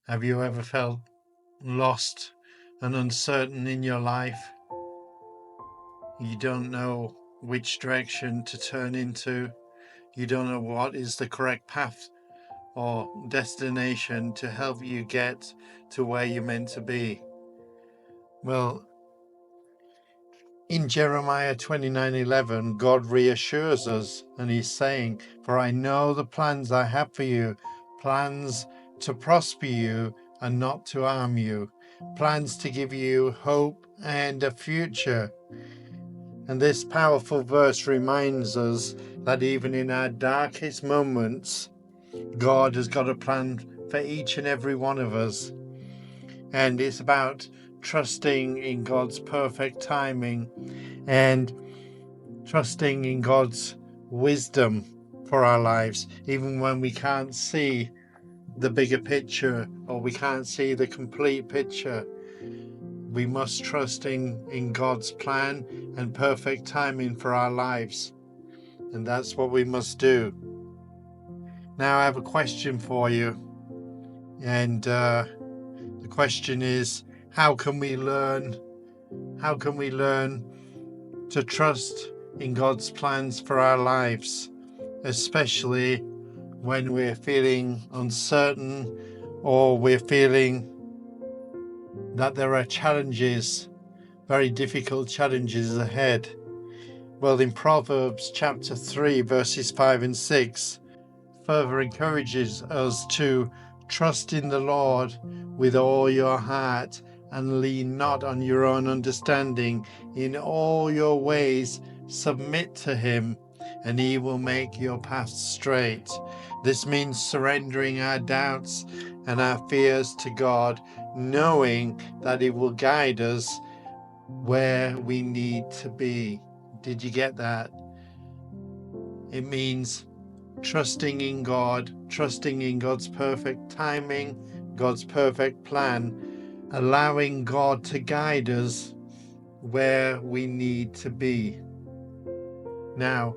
Have you ever felt lost and uncertain in your life? You don't know which direction to turn into. You don't know what is the correct path or destination to help you get to where you're meant to be. Well, in Jeremiah 29:11, God reassures us, and he's saying, "For I know the plans I have for you, plans to prosper you and not to harm you, plans to give you hope and a future." And this powerful verse reminds us that even in our darkest moments, God has got a plan for each and every one of us. And it's about trusting in God's perfect timing and trusting in God's wisdom for our lives, even when we can't see the bigger picture or we can't see the complete picture. We must trust in God's plan and perfect timing for our lives. And that's what we must do. Now I have a question for you. And the question is, how can we learn to trust in God's plans for our lives, especially when we're feeling uncertain or we're feeling that there are challenges, very difficult challenges ahead? Well, in Proverbs chapter 3, verses 5 and 6, further encourages us to trust in the Lord with all your heart and lean not on your own understanding. In all your ways submit to him, and he will make your path straight. This means surrendering our doubts and our fears to God, knowing that he will guide us where we need to be. Did you get that? It means trusting in God, trusting in God's perfect timing, God's perfect plan, allowing God to guide us where we need to be. Now,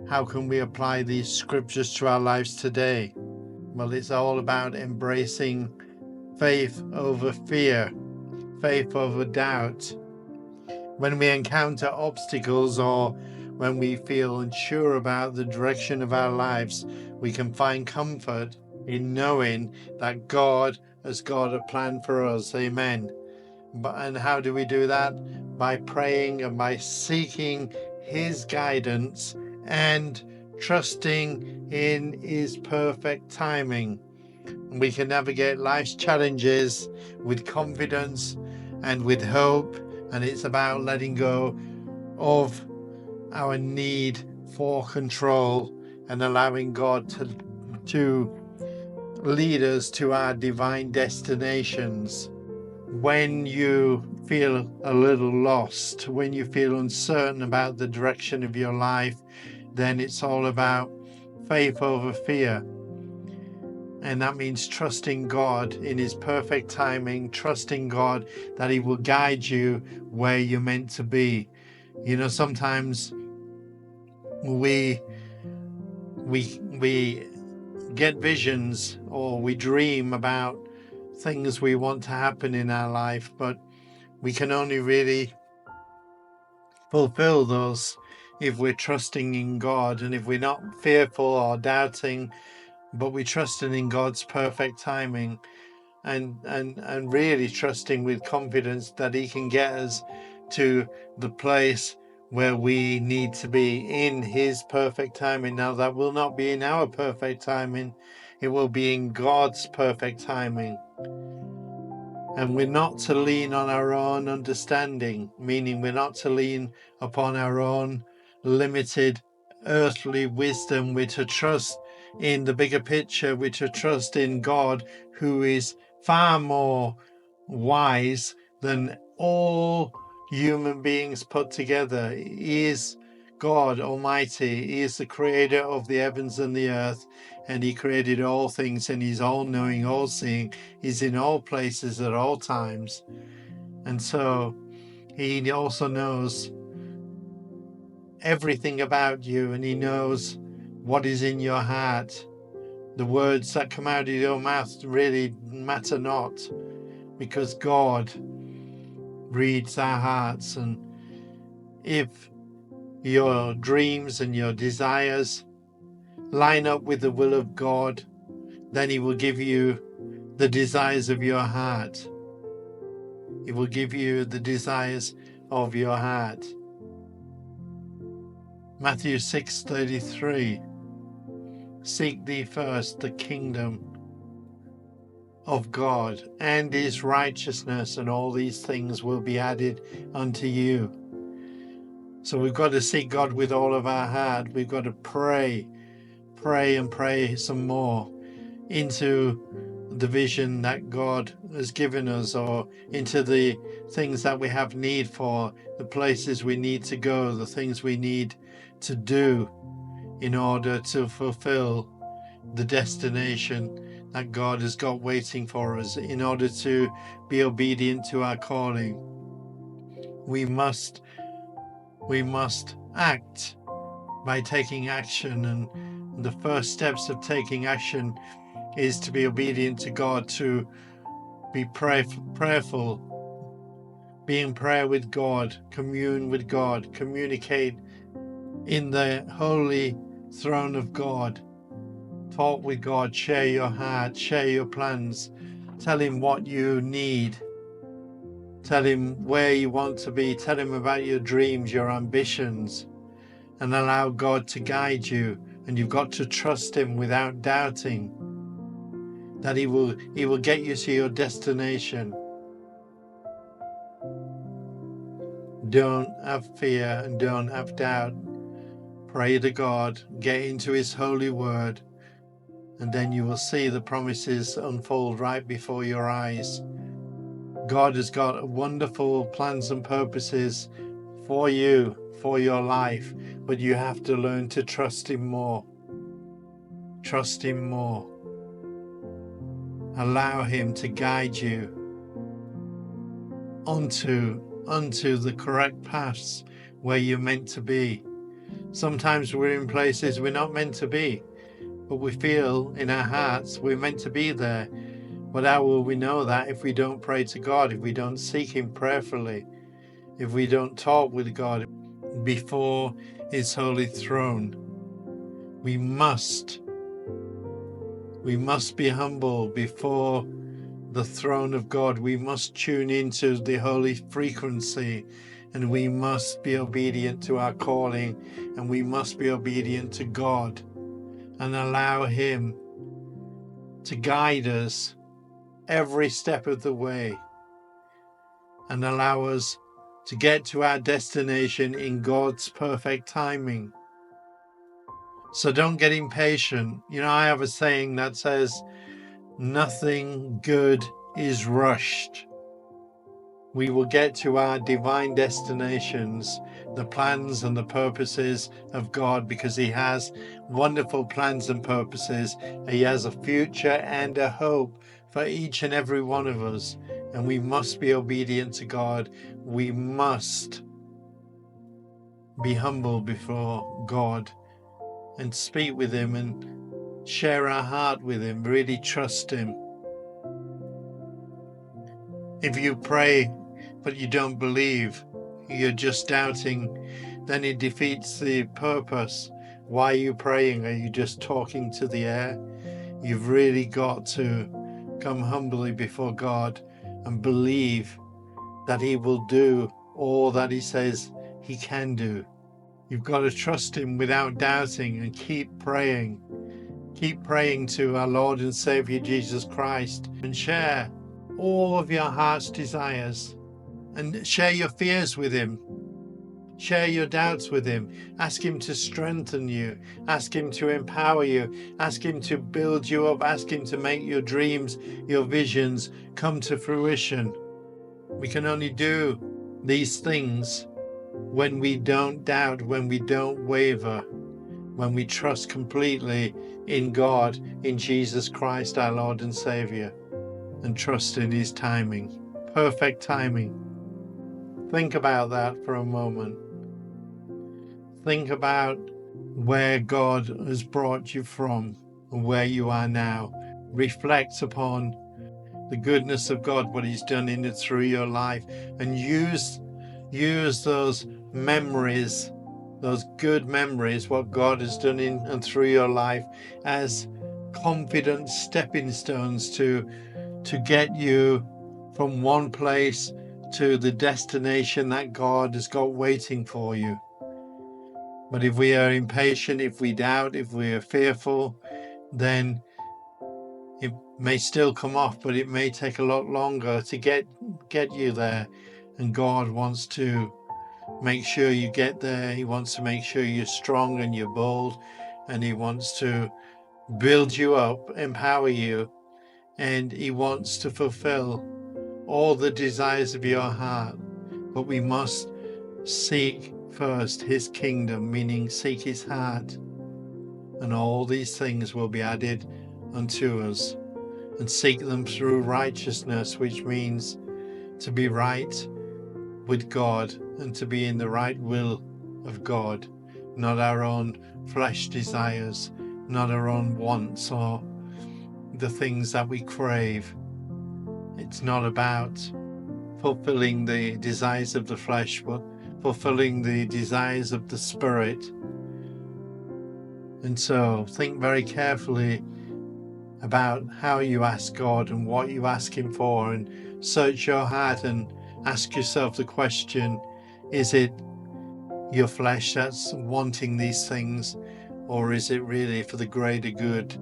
how can we apply these scriptures to our lives today? Well, it's all about embracing faith over fear, faith over doubt. When we encounter obstacles or when we feel unsure about the direction of our lives, we can find comfort in knowing that God has got a plan for us. Amen. And how do we do that? By praying and by seeking his guidance and trusting in his perfect timing. We can navigate life's challenges with confidence and with hope, and it's about letting go of our need for control and allowing God to lead us to our divine destinations. When you feel a little lost, when you feel uncertain about the direction of your life, then it's all about faith over fear. And that means trusting God in his perfect timing, trusting God that he will guide you where you're meant to be. You know, sometimes we get visions or we dream about things we want to happen in our life, but we can only really fulfill those if we're trusting in God and if we're not fearful or doubting, but we're trusting in God's perfect timing and really trusting with confidence that he can get us to the place where we need to be in his perfect timing. Now, that will not be in our perfect timing. It will be in God's perfect timing. And we're not to lean on our own understanding, meaning we're not to lean upon our own limited earthly wisdom. We're to trust in the bigger picture. We're to trust in God, who is far more wise than all human beings put together. He is God Almighty. He is the creator of the heavens and the earth, and he created all things, and he's all-knowing, all-seeing. He's in all places at all times. And so he also knows everything about you, and he knows what is in your heart. The words that come out of your mouth really matter not, because God reads our hearts. And if your dreams and your desires line up with the will of God, then He will give you the desires of your heart. He will give you the desires of your heart. Matthew 6:33. Seek thee first the kingdom of God and His righteousness, and all these things will be added unto you. So we've got to seek God with all of our heart. We've got to pray and pray some more into the vision that God has given us, or into the things that we have need for, the places we need to go, the things we need to do in order to fulfill the destination that God has got waiting for us. In order to be obedient to our calling, we must act by taking action. And the first steps of taking action is to be obedient to God, to be prayerful, be in prayer with God, commune with God, communicate in the holy throne of God, talk with God, share your heart, share your plans, tell Him what you need, tell Him where you want to be, tell Him about your dreams, your ambitions, and allow God to guide you. And you've got to trust Him without doubting that He will get you to your destination. Don't have fear and don't have doubt. Pray to God, get into His holy word, and then you will see the promises unfold right before your eyes. God has got wonderful plans and purposes for you, for your life, but you have to learn to trust Him more. Trust Him more. Allow Him to guide you onto the correct paths where you're meant to be. Sometimes we're in places we're not meant to be, but we feel in our hearts we're meant to be there. But how will we know that if we don't pray to God, if we don't seek Him prayerfully, if we don't talk with God before His holy throne? We must be humble before the throne of God. We must tune into the holy frequency, and we must be obedient to our calling, and we must be obedient to God, and allow Him to guide us every step of the way, and allow us to get to our destination in God's perfect timing. So don't get impatient. I have a saying that says, nothing good is rushed. We will get to our divine destinations, the plans and the purposes of God, because He has wonderful plans and purposes. He has a future and a hope for each and every one of us, and we must be obedient to God. We must be humble before God and speak with Him and share our heart with Him, really trust Him. If you pray but you don't believe, you're just doubting, then it defeats the purpose. Why are you praying? Are you just talking to the air? You've really got to come humbly before God and believe that He will do all that He says He can do. You've got to trust Him without doubting and keep praying. Keep praying to our Lord and Savior Jesus Christ, and share all of your heart's desires, and share your fears with Him. Share your doubts with Him. Ask Him to strengthen you. Ask Him to empower you. Ask Him to build you up. Ask Him to make your dreams, your visions come to fruition. We can only do these things when we don't doubt, when we don't waver, when we trust completely in God, in Jesus Christ, our Lord and Savior, and trust in His timing, perfect timing. Think about that for a moment. Think about where God has brought you from and where you are now. Reflect upon the goodness of God, what He's done in and through your life, and use those memories, those good memories, what God has done in and through your life, as confident stepping stones to get you from one place to the destination that God has got waiting for you. But if we are impatient, if we doubt, if we are fearful, then it may still come off, but it may take a lot longer to get you there. And God wants to make sure you get there. He wants to make sure you're strong and you're bold, and He wants to build you up, empower you, and He wants to fulfill all the desires of your heart. But we must seek first His kingdom, meaning seek His heart, and all these things will be added unto us. And seek them through righteousness, which means to be right with God and to be in the right will of God, not our own flesh desires, not our own wants or the things that we crave. It's not about fulfilling the desires of the flesh, but fulfilling the desires of the Spirit. And so think very carefully about how you ask God and what you ask Him for, and search your heart and ask yourself the question, is it your flesh that's wanting these things, or is it really for the greater good,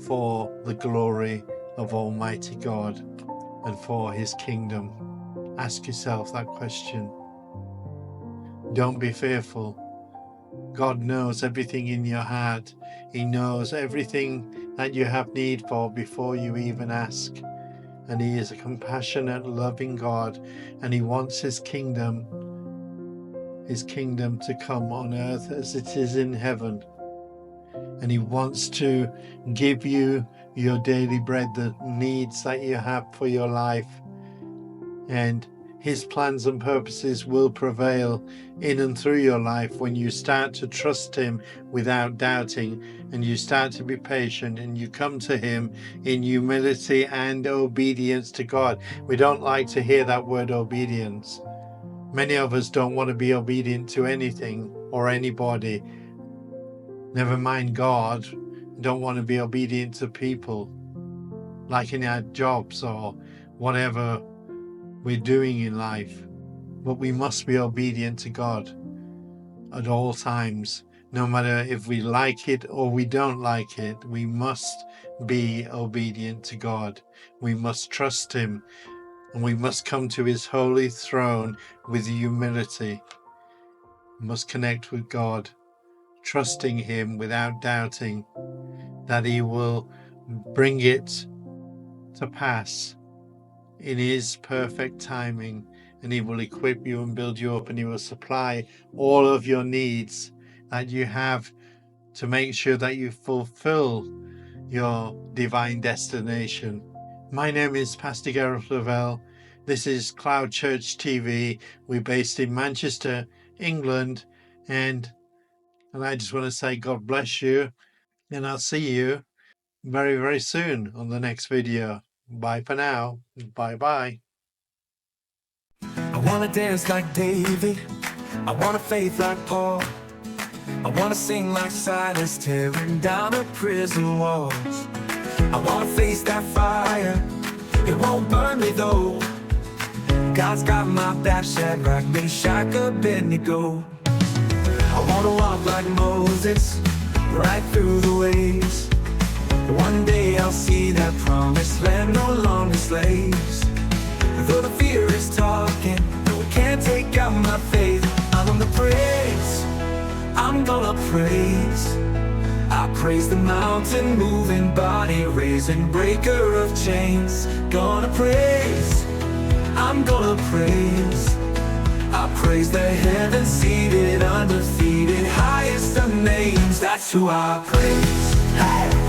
for the glory of Almighty God and for His kingdom? Ask yourself that question. Don't be fearful. God knows everything in your heart. He knows everything that you have need for before you even ask. And He is a compassionate, loving God, and He wants His kingdom to come on earth as it is in heaven. And He wants to give you your daily bread, the needs that you have for your life. And His plans and purposes will prevail in and through your life when you start to trust Him without doubting, and you start to be patient, and you come to Him in humility and obedience to God. We don't like to hear that word obedience. Many of us don't want to be obedient to anything or anybody. Never mind God, don't want to be obedient to people, like in our jobs or whatever we're doing in life. But we must be obedient to God at all times, no matter if we like it or we don't like it. We must be obedient to God. We must trust Him, and we must come to His holy throne with humility. We must connect with God, trusting Him without doubting that He will bring it to pass in His perfect timing, and He will equip you and build you up, and He will supply all of your needs that you have to make sure that you fulfill your divine destination. My name is Pastor Gareth Lavelle. This is CloudChurch TV. We're based in Manchester, England, and I just want to say God bless you, and I'll see you very, very soon on the next video. Bye for now. Bye-bye. I wanna dance like David, I want a faith like Paul, I wanna sing like Silas, tearing down the prison walls. I wanna face that fire, it won't burn me though. God's got my back, Shadrach, Meshach, Abednego. I wanna walk like Moses, right through the waves. One day I'll see that promised land, no longer slaves. Though the fear is talking, no it can't take out my faith. I'm gonna praise, I'm gonna praise. I praise the mountain moving, body raising, breaker of chains. Gonna praise, I'm gonna praise. I praise the heaven seated, undefeated, highest of names. That's who I praise,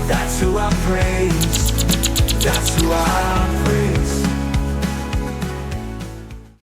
that's who I praise, that's who I praise.